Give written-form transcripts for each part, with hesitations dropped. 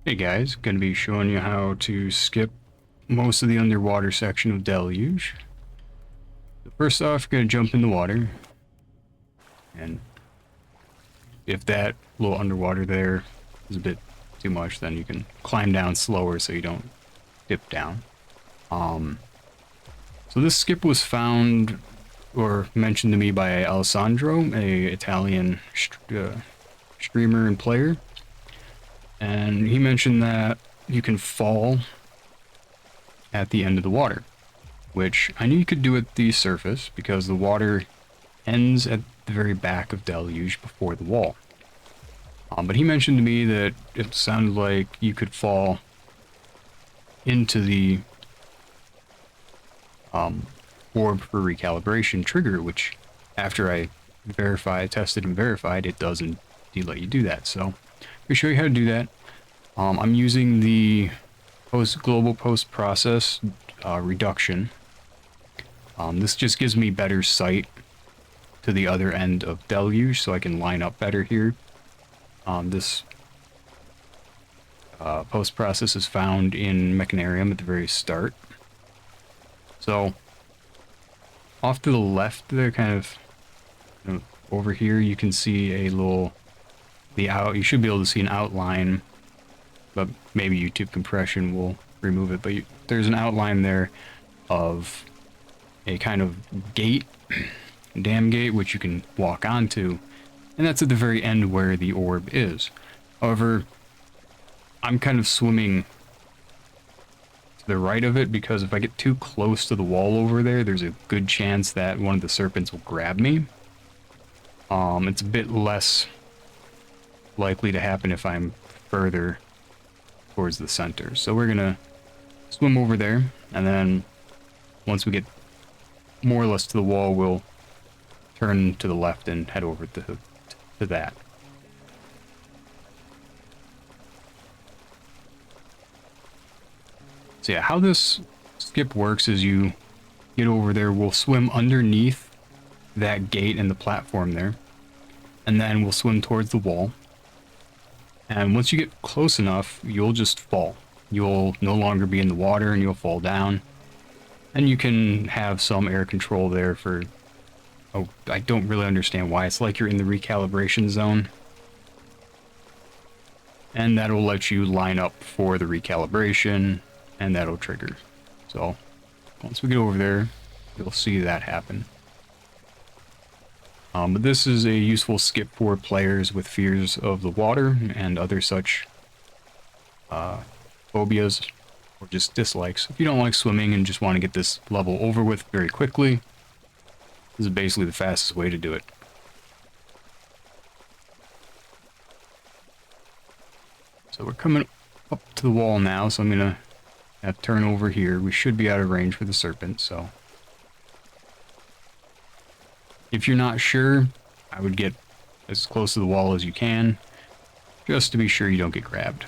Hey guys, going to be showing you how to skip most of the underwater section of Deluge. So first off, you're going to jump in the water, and if that little underwater there is a bit too much, then you can climb down slower so you don't dip down. So this skip was found or mentioned to me by Alessandro, a Italian streamer and player, and he mentioned that you can fall at the end of the water, which I knew you could do at the surface because the water ends at the very back of Deluge before the wall. But he mentioned to me that it sounded like you could fall into the orb for recalibration trigger, which after I tested and verified, it does indeed let you do that. So I'll show you how to do that. I'm using the global post process reduction. This just gives me better sight to the other end of Deluge, so I can line up better here. This post process is found in Mechanarium at the very start. So off to the left there, kind of over here, you can see a little you should be able to see an outline, but maybe YouTube compression will remove it. But there's an outline there of a kind of gate, dam gate, which you can walk onto, and that's at the very end where the orb is. However, I'm kind of swimming to the right of it because if I get too close to the wall over there, there's a good chance that one of the serpents will grab me. It's a bit less likely to happen if I'm further towards the center. So we're gonna swim over there, and then once we get more or less to the wall, we'll turn to the left and head over to that. So yeah, how this skip works is you get over there, we'll swim underneath that gate and the platform there, and then we'll swim towards the wall. And once you get close enough, you'll just fall. You'll no longer be in the water and you'll fall down. And you can have some air control there for... Oh, I don't really understand why. It's like you're in the recalibration zone. And that'll let you line up for the recalibration, and that'll trigger. So, once we get over there, you'll see that happen. But this is a useful skip for players with fears of the water and other such phobias or just dislikes. If you don't like swimming and just want to get this level over with very quickly, this is basically the fastest way to do it. So we're coming up to the wall now, so I'm gonna have to turn over here. We should be out of range for the serpent, so if you're not sure, I would get as close to the wall as you can, just to be sure you don't get grabbed.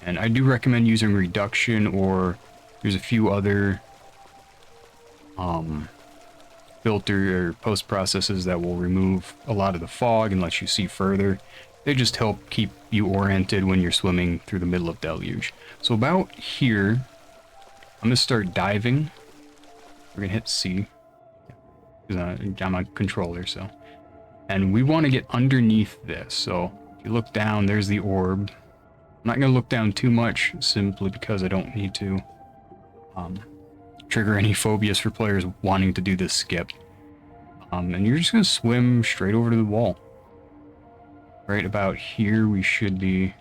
And I do recommend using reduction, or there's a few other filter or post processes that will remove a lot of the fog and let you see further. They just help keep you oriented when you're swimming through the middle of Deluge. So about here, I'm gonna start diving. We're gonna hit C, because I'm on controller, so. And we want to get underneath this. So if you look down, there's the orb. I'm not gonna look down too much, simply because I don't need to trigger any phobias for players wanting to do this skip. And you're just gonna swim straight over to the wall. Right about here, we should be.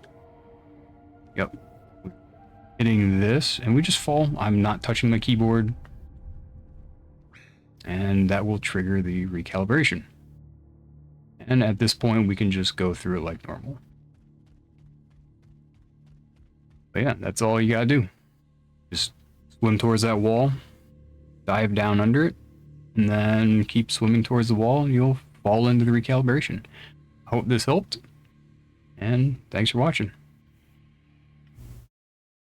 Yep. Hitting this, and we just fall. I'm not touching my keyboard, and that will trigger the recalibration. And at this point, we can just go through it like normal. But yeah, that's all you gotta do. Just swim towards that wall, dive down under it, and then keep swimming towards the wall, and you'll fall into the recalibration. I hope this helped, and thanks for watching.